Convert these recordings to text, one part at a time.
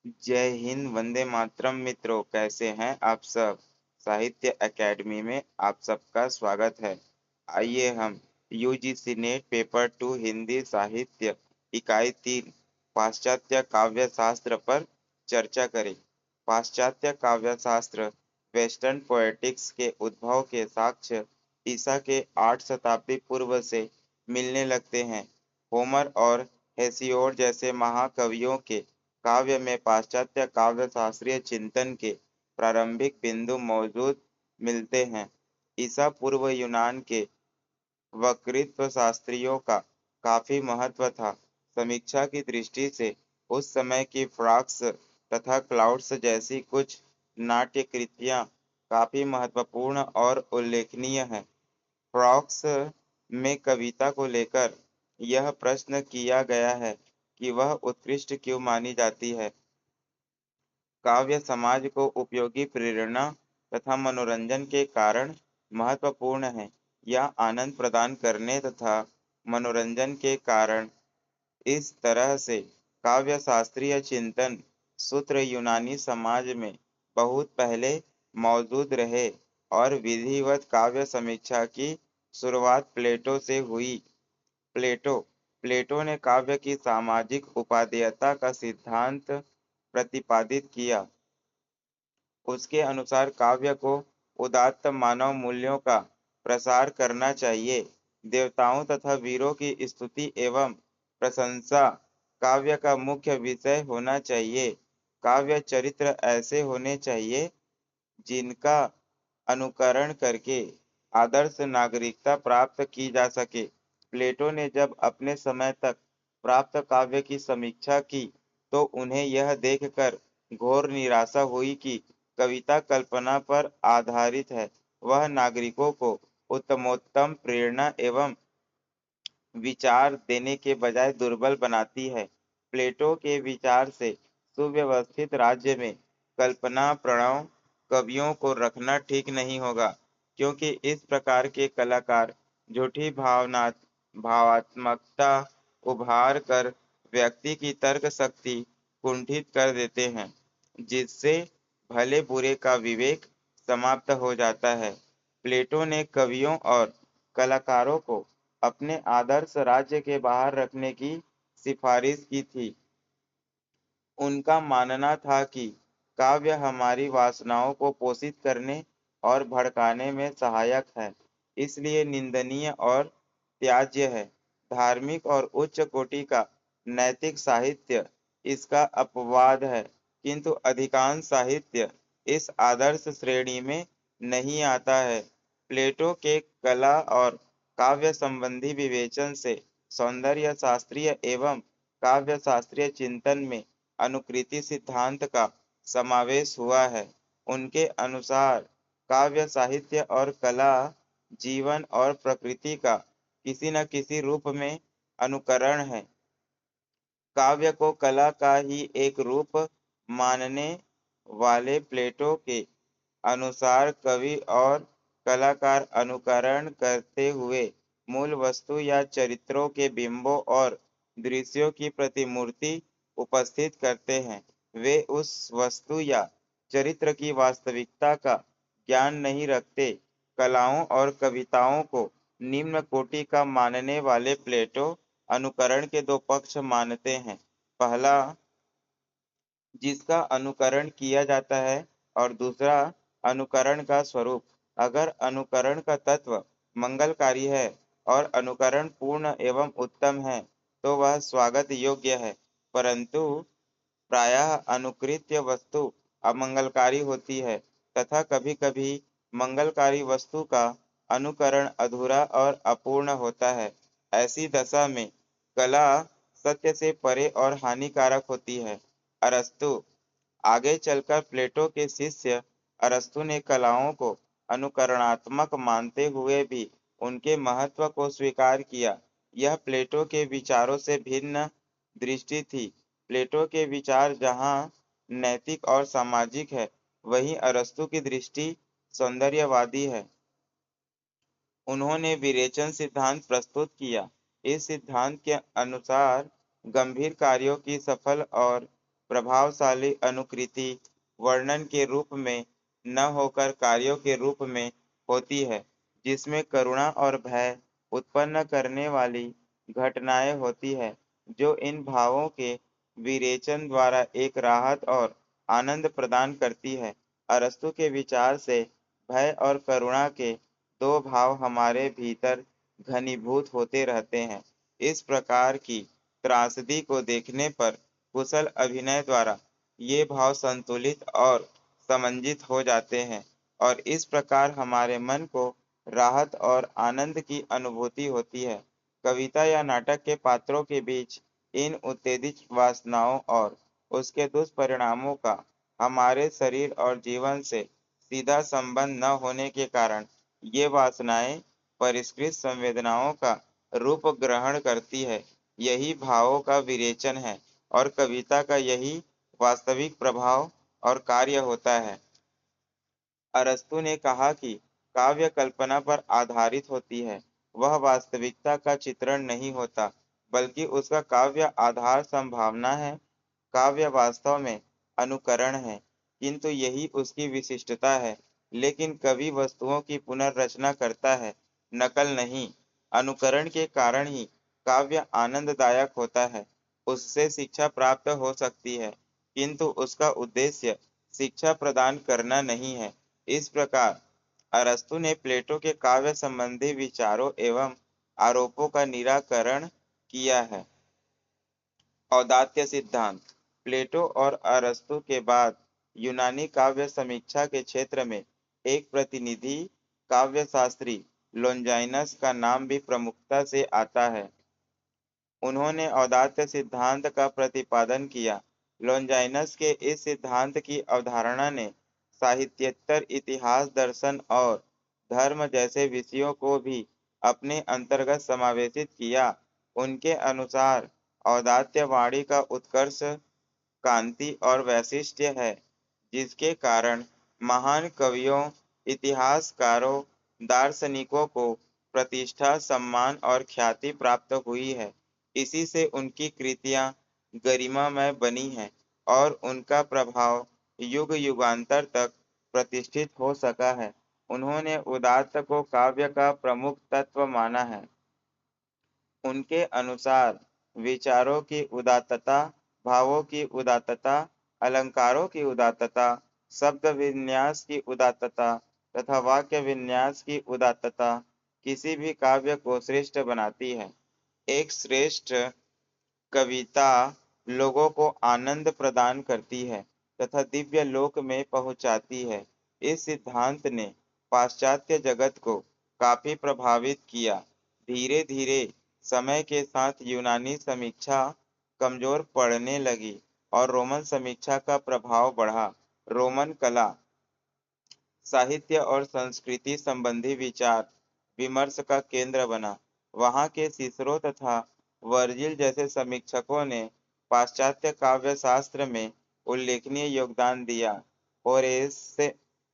जय हिंद, वंदे मातरम। मित्रों, कैसे हैं आप सब। साहित्य एकेडमी में आप सबका स्वागत है। आइए हम यूजीसी नेट पेपर 2 हिंदी साहित्य इकाई 3 पाश्चात्य काव्य शास्त्र पर चर्चा करें। पाश्चात्य काव्य शास्त्र वेस्टर्न पोएटिक्स के उद्भव के साक्ष्य ईसा के 8 शताब्दी पूर्व से मिलने लगते हैं। होमर और हेसियोड जैसे महाकवियों के काव्य में पाश्चात्य काव्य शास्त्रीय चिंतन के प्रारंभिक बिंदु मौजूद मिलते हैं। ईसा पूर्व यूनान के वक्तृत्व शास्त्रियों का काफी महत्व था। समीक्षा की दृष्टि से उस समय की फ्रॉक्स तथा क्लाउड्स जैसी कुछ नाट्य कृतियां काफी महत्वपूर्ण और उल्लेखनीय हैं। फ्रॉक्स में कविता को लेकर यह प्रश्न किया गया है कि वह उत्कृष्ट क्यों मानी जाती है। काव्य समाज को उपयोगी प्रेरणा तथा मनोरंजन के कारण महत्वपूर्ण है। यह आनंद प्रदान करने तथा मनोरंजन के कारण इस तरह से काव्य शास्त्रीय चिंतन सूत्र यूनानी समाज में बहुत पहले मौजूद रहे और विधिवत काव्य समीक्षा की शुरुआत प्लेटो से हुई। प्लेटो प्लेटो ने काव्य की सामाजिक उपादेयता का सिद्धांत प्रतिपादित किया। उसके अनुसार काव्य को उदात्त मानव मूल्यों का प्रसार करना चाहिए। देवताओं तथा वीरों की स्तुति एवं प्रशंसा काव्य का मुख्य विषय होना चाहिए। काव्य चरित्र ऐसे होने चाहिए जिनका अनुकरण करके आदर्श नागरिकता प्राप्त की जा सके। प्लेटो ने जब अपने समय तक प्राप्त काव्य की समीक्षा की तो उन्हें यह देखकर घोर निराशा हुई कि कविता कल्पना पर आधारित है। वह नागरिकों को उत्तमोत्तम प्रेरणा एवं विचार देने के बजाय दुर्बल बनाती है। प्लेटो के विचार से सुव्यवस्थित राज्य में कल्पना प्रणव कवियों को रखना ठीक नहीं होगा, क्योंकि इस प्रकार के कलाकार झूठी भावात्मकता उभार कर व्यक्ति की तर्क शक्ति कुंठित कर देते हैं, जिससे भले बुरे का विवेक समाप्त हो जाता है। प्लेटो ने कवियों और कलाकारों को अपने आदर्श राज्य के बाहर रखने की सिफारिश की थी। उनका मानना था कि काव्य हमारी वासनाओं को पोषित करने और भड़काने में सहायक है, इसलिए निंदनीय और त्याज्य है। धार्मिक और उच्च कोटि का नैतिक साहित्य इसका अपवाद है, किंतु अधिकांश साहित्य इस आदर्श श्रेणी में नहीं आता है। प्लेटो के कला और काव्य संबंधी विवेचन से सौंदर्य शास्त्रीय एवं काव्य शास्त्रीय चिंतन में अनुकृति सिद्धांत का समावेश हुआ है। उनके अनुसार काव्य साहित्य और कला जीवन और प्रकृति का किसी न किसी रूप में अनुकरण है। काव्य को कला का ही एक रूप मानने वाले प्लेटो के अनुसार कवि और कलाकार अनुकरण करते हुए मूल वस्तु या चरित्रों के बिंबों और दृश्यों की प्रतिमूर्ति उपस्थित करते हैं। वे उस वस्तु या चरित्र की वास्तविकता का ज्ञान नहीं रखते। कलाओं और कविताओं को निम्न कोटि का मानने वाले प्लेटो अनुकरण के दो पक्ष मानते हैं। पहला, जिसका अनुकरण किया जाता है, और दूसरा, अनुकरण का स्वरूप। अगर अनुकरण का तत्व मंगलकारी है और अनुकरण पूर्ण एवं उत्तम है तो वह स्वागत योग्य है, परंतु प्रायः अनुकृत्य वस्तु अमंगलकारी होती है तथा कभी-कभी मंगलकारी वस्तु का अनुकरण अधूरा और अपूर्ण होता है। ऐसी दशा में कला सत्य से परे और हानिकारक होती है। अरस्तु आगे चलकर प्लेटो के शिष्य अरस्तु ने कलाओं को अनुकरणात्मक मानते हुए भी उनके महत्व को स्वीकार किया। यह प्लेटो के विचारों से भिन्न दृष्टि थी। प्लेटो के विचार जहाँ नैतिक और सामाजिक है, वहीं अरस्तु की दृष्टि सौंदर्यवादी है। उन्होंने विरेचन सिद्धांत प्रस्तुत किया। इस सिद्धांत के अनुसार गंभीर कार्यों की सफल और प्रभावशाली अनुकृति वर्णन के रूप में न होकर कार्यों के रूप में होती है, जिसमें करुणा और भय उत्पन्न करने वाली घटनाएं होती है, जो इन भावों के विरेचन द्वारा एक राहत और आनंद प्रदान करती है। अरस्तु के विचार से भय और करुणा के दो भाव हमारे भीतर घनीभूत होते रहते हैं। इस प्रकार की त्रासदी को देखने पर कुशल अभिनय द्वारा ये भाव संतुलित और समंजित हो जाते हैं और इस प्रकार हमारे मन को राहत और आनंद की अनुभूति होती है। कविता या नाटक के पात्रों के बीच इन उत्तेजित वासनाओं और उसके दुष्परिणामों का हमारे शरीर और जीवन से सीधा संबंध न होने के कारण ये वासनाएं परिष्कृत संवेदनाओं का रूप ग्रहण करती है। यही भावों का विरेचन है और कविता का यही वास्तविक प्रभाव और कार्य होता है। अरस्तु ने कहा कि काव्य कल्पना पर आधारित होती है, वह वास्तविकता का चित्रण नहीं होता, बल्कि उसका काव्य आधार संभावना है। काव्य वास्तव में अनुकरण है, किंतु यही उसकी विशिष्टता है। लेकिन कवि वस्तुओं की पुनर्रचना करता है, नकल नहीं। अनुकरण के कारण ही काव्य आनंददायक होता है। उससे शिक्षा प्राप्त हो सकती है, किंतु उसका उद्देश्य शिक्षा प्रदान करना नहीं है। इस प्रकार अरस्तु ने प्लेटो के काव्य संबंधी विचारों एवं आरोपों का निराकरण किया है। औदात्य सिद्धांत। प्लेटो और अरस्तु के बाद यूनानी काव्य समीक्षा के क्षेत्र में एक प्रतिनिधि काव्यशास्त्री लोंजाइनस का नाम भी प्रमुखता से आता है। उन्होंने औदात्य सिद्धांत का प्रतिपादन किया। लोंजाइनस के इस सिद्धांत की अवधारणा ने साहित्येतर इतिहास, दर्शन और धर्म जैसे विषयों को भी अपने अंतर्गत समावेशित किया। उनके अनुसार औदात्य वाणी का उत्कर्ष कांति और वैशिष्ट्य है, जिसके कारण महान कवियों, इतिहासकारों, दार्शनिकों को प्रतिष्ठा, सम्मान और ख्याति प्राप्त हुई है। इसी से उनकी कृतियां गरिमामय बनी हैं और उनका प्रभाव युग युगांतर तक प्रतिष्ठित हो सका है। उन्होंने उदात्त को काव्य का प्रमुख तत्व माना है। उनके अनुसार विचारों की उदात्तता, भावों की उदात्तता, अलंकारों की उदात्तता, शब्द विन्यास की उदात्तता तथा वाक्य विन्यास की उदात्तता किसी भी काव्य को श्रेष्ठ बनाती है। एक श्रेष्ठ कविता लोगों को आनंद प्रदान करती है तथा दिव्य लोक में पहुंचाती है। इस सिद्धांत ने पाश्चात्य जगत को काफी प्रभावित किया। धीरे धीरे समय के साथ यूनानी समीक्षा कमजोर पड़ने लगी और रोमन समीक्षा का प्रभाव बढ़ा। रोमन कला, साहित्य और संस्कृति संबंधी विचार विमर्श का केंद्र बना। वहां के सिसरो तथा वर्जिल जैसे समीक्षकों ने पाश्चात्य काव्य शास्त्र में उल्लेखनीय योगदान दिया। होरेस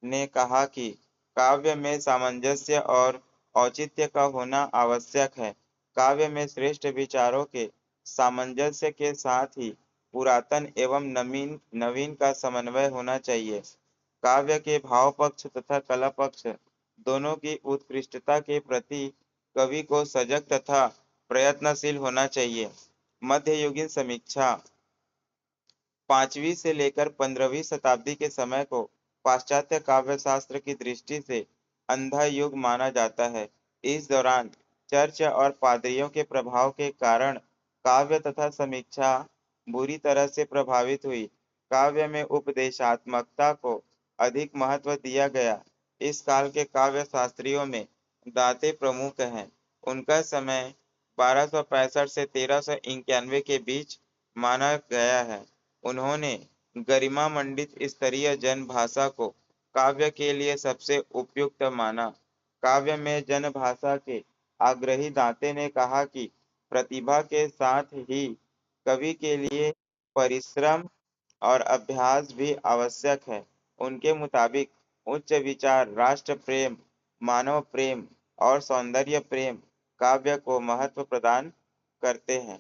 ने कहा कि काव्य में सामंजस्य और औचित्य का होना आवश्यक है। काव्य में श्रेष्ठ विचारों के सामंजस्य के साथ ही पुरातन एवं नवीन नवीन का समन्वय होना चाहिए। काव्य के भाव पक्ष तथा कला पक्ष दोनों की उत्कृष्टता के प्रति कवि को सजग तथा प्रयत्नशील होना चाहिए। मध्ययुगीन समीक्षा 5वीं से लेकर 15वीं शताब्दी के समय को पाश्चात्य काव्य शास्त्र की दृष्टि से अंधा युग माना जाता है। इस दौरान चर्च और पादरियों के प्रभाव के कारण काव्य तथा समीक्षा बुरी तरह से प्रभावित हुई। काव्य में उपदेशात्मकता को अधिक महत्व दिया गया। इस काल के काव्य शास्त्रियों में दांते प्रमुख हैं। उनका समय 1265 से 1391 के बीच माना गया है। उन्होंने गरिमा मंडित स्तरीय जन भाषा को काव्य के लिए सबसे उपयुक्त माना। काव्य में जन भाषा के आग्रही दांते ने कहा कि प्रतिभा के साथ ही कवि के लिए परिश्रम और अभ्यास भी आवश्यक है। उनके मुताबिक उच्च विचार, राष्ट्र प्रेम, मानव प्रेम और सौंदर्य प्रेम काव्य को महत्व प्रदान करते हैं।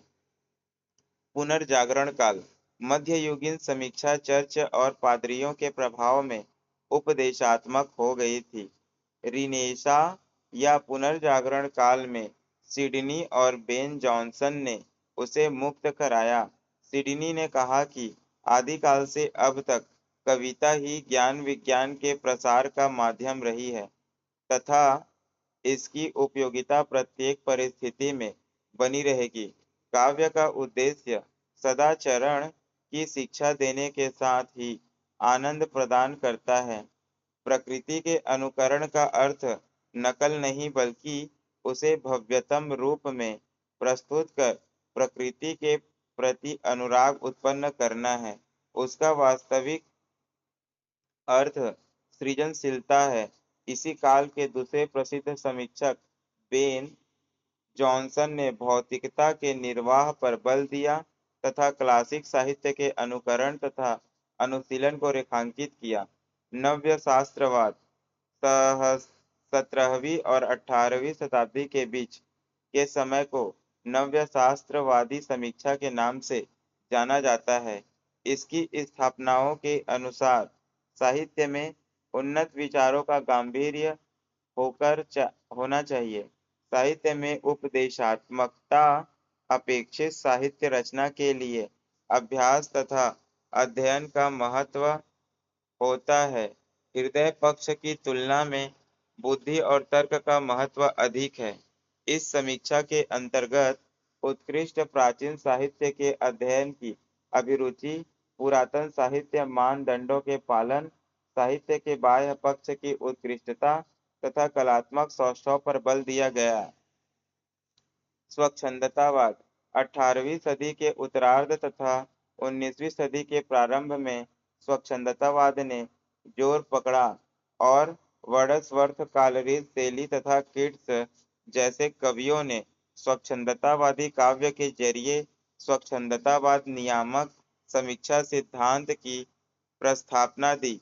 पुनर्जागरण काल। मध्ययुगीन समीक्षा चर्च और पादरियों के प्रभाव में उपदेशात्मक हो गई थी। रिनेसा या पुनर्जागरण काल में सिडनी और बेन जॉनसन ने उसे मुक्त कराया। सिडनी ने कहा कि आदिकाल से अब तक कविता ही ज्ञान विज्ञान के प्रसार का माध्यम रही है तथा इसकी उपयोगिता प्रत्येक परिस्थिति में बनी रहेगी। काव्य का उद्देश्य सदाचरण की शिक्षा देने के साथ ही आनंद प्रदान करता है। प्रकृति के अनुकरण का अर्थ नकल नहीं बल्कि उसे भव्यतम रूप में प्रस्तुत कर प्रकृति के प्रति अनुराग उत्पन्न करना है। उसका वास्तविक अर्थ सृजनशीलता है। इसी काल के दूसरे प्रसिद्ध समीक्षक बेन जॉनसन ने भौतिकता के निर्वाह पर बल दिया तथा क्लासिक साहित्य के अनुकरण तथा अनुशीलन को रेखांकित किया। नव्य शास्त्रवाद 17वीं और 18वीं शताब्दी के बीच के समय को नव्य शास्त्रवादी समीक्षा के नाम से जाना जाता है। इसकी स्थापनाओं के अनुसार साहित्य में उन्नत विचारों का गांभीर्य होना चाहिए। साहित्य में उपदेशात्मकता अपेक्षित साहित्य रचना के लिए अभ्यास तथा अध्ययन का महत्व होता है। हृदय पक्ष की तुलना में बुद्धि और तर्क का महत्व अधिक है। इस समीक्षा के अंतर्गत उत्कृष्ट प्राचीन साहित्य के अध्ययन की अभिरुचि, पुरातन साहित्य मानदंडों के पालन, साहित्य के बाह्य पक्ष की उत्कृष्टता तथा कलात्मक सौष्ठव पर बल दिया गया। स्वच्छंदतावाद 18वीं सदी के उत्तरार्ध तथा 19वीं सदी के प्रारंभ में स्वच्छंदतावाद ने जोर पकड़ा और वर्ड्सवर्थ, कालरीज, शेली तथा कीट्स जैसे कवियों ने स्वच्छंदतावादी काव्य के जरिए स्वच्छंदतावाद नियामक समीक्षा सिद्धांत की प्रस्थापना दी।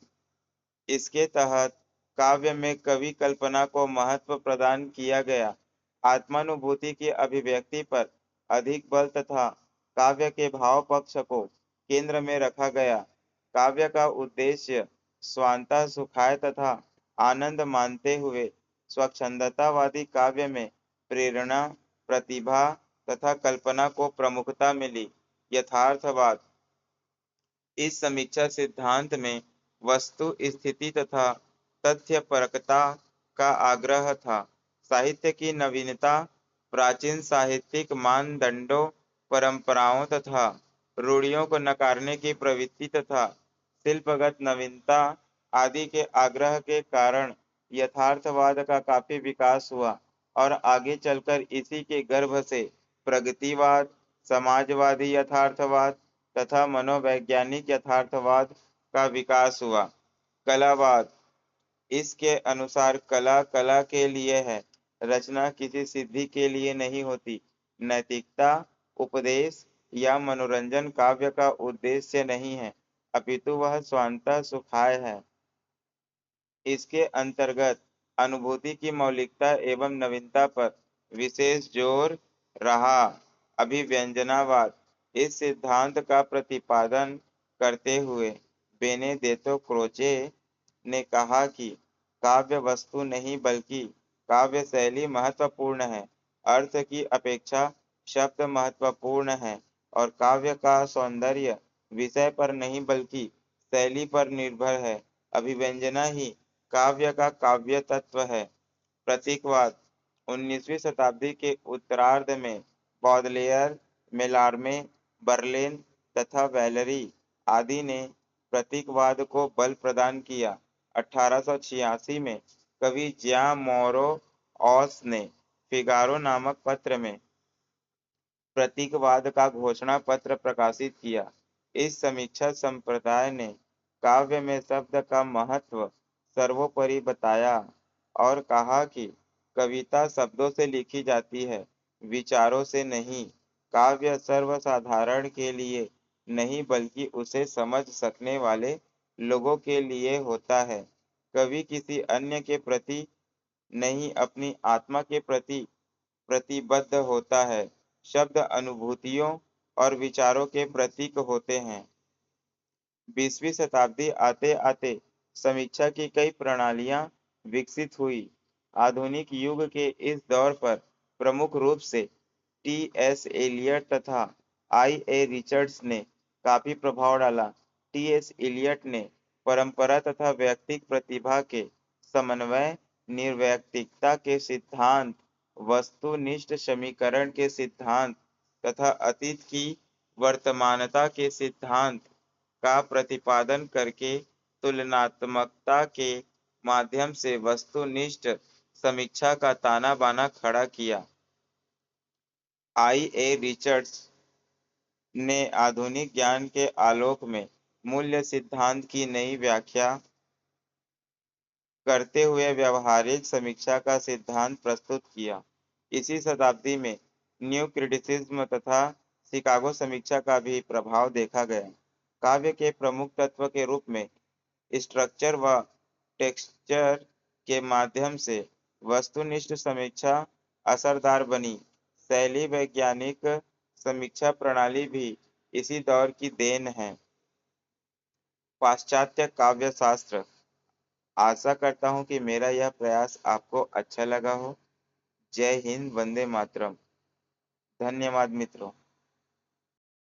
इसके तहत काव्य में कवि कल्पना को महत्व प्रदान किया गया, आत्मानुभूति की अभिव्यक्ति पर अधिक बल तथा काव्य के भाव पक्ष को केंद्र में रखा गया। काव्य का उद्देश्य स्वांतः सुखाय तथा आनंद मानते हुए स्वच्छंदतावादी काव्य में प्रेरणा, प्रतिभा तथा कल्पना को प्रमुखता मिली। यथार्थवाद इस समीक्षा सिद्धांत में वस्तु स्थिति तथा तथ्यपरकता का आग्रह था। साहित्य की नवीनता, प्राचीन साहित्यिक मानदंडों, परंपराओं तथा रूढ़ियों को नकारने की प्रवृत्ति तथा शिल्पगत नवीनता आदि के आग्रह के कारण यथार्थवाद का काफी विकास हुआ और आगे चलकर इसी के गर्भ से प्रगतिवाद, समाजवादी यथार्थवाद तथा मनोवैज्ञानिक यथार्थवाद का विकास हुआ। कलावाद इसके अनुसार कला कला के लिए है, रचना किसी सिद्धि के लिए नहीं होती। नैतिकता, उपदेश या मनोरंजन काव्य का उद्देश्य नहीं है, अपितु वह स्वांतः सुखाय है। इसके अंतर्गत अनुभूति की मौलिकता एवं नवीनता पर विशेष जोर रहा। अभिव्यंजनावाद इस सिद्धांत का प्रतिपादन करते हुए बेनेदेतो क्रोचे ने कहा कि काव्य वस्तु नहीं बल्कि काव्य शैली महत्वपूर्ण है। अर्थ की अपेक्षा शब्द महत्वपूर्ण है और काव्य का सौंदर्य विषय पर नहीं बल्कि शैली पर निर्भर है। अभिव्यंजना ही काव्य का काव्य तत्व है। प्रतीकवाद 19वीं शताब्दी के उत्तरार्ध में बॉडलेयर, मेलार्मे, बर्लेन तथा वैलरी आदि ने प्रतीकवाद को बल प्रदान किया। 1886 में कवि ज्यां मोरो ऑस ने फिगारो नामक पत्र में प्रतीकवाद का घोषणा पत्र प्रकाशित किया। इस समीक्षा संप्रदाय ने काव्य में शब्द का महत्व सर्वोपरि बताया और कहा कि कविता शब्दों से लिखी जाती है, विचारों से नहीं। काव्य सर्वसाधारण के लिए नहीं बल्कि उसे समझ सकने वाले लोगों के लिए होता है। कवि किसी अन्य के प्रति नहीं, अपनी आत्मा के प्रति प्रतिबद्ध होता है। शब्द अनुभूतियों और विचारों के प्रतीक होते हैं। 20वीं शताब्दी आते आते समीक्षा की कई प्रणालियां विकसित हुई। आधुनिक युग के इस दौर पर प्रमुख रूप से टी एस एलियट तथा आई ए रिचर्ड्स ने काफी प्रभाव डाला। टी एस एलियट ने परंपरा तथा व्यक्तिक प्रतिभा के समन्वय, निर्वैयक्तिकता के सिद्धांत, वस्तुनिष्ठ समीकरण के सिद्धांत तथा अतीत की वर्तमानता के सिद्धांत का प्रतिपादन करके तुलनात्मकता के माध्यम से वस्तुनिष्ठ समीक्षा का ताना-बाना खड़ा किया। आई ए रिचर्ड्स ने आधुनिक ज्ञान के आलोक में मूल्य सिद्धांत की नई व्याख्या करते हुए व्यावहारिक समीक्षा का सिद्धांत प्रस्तुत किया। इसी शताब्दी में न्यू क्रिटिसिज्म तथा शिकागो समीक्षा का भी प्रभाव देखा गया। काव्य के प्रमुख तत्व के रूप में स्ट्रक्चर व टेक्सचर के माध्यम से वस्तुनिष्ठ समीक्षा असरदार बनी। शैली वैज्ञानिक समीक्षा प्रणाली भी इसी दौर की देन है। पाश्चात्य काव्य शास्त्र। आशा करता हूँ कि मेरा यह प्रयास आपको अच्छा लगा हो। जय हिंद, वंदे मातरम। धन्यवाद मित्रों।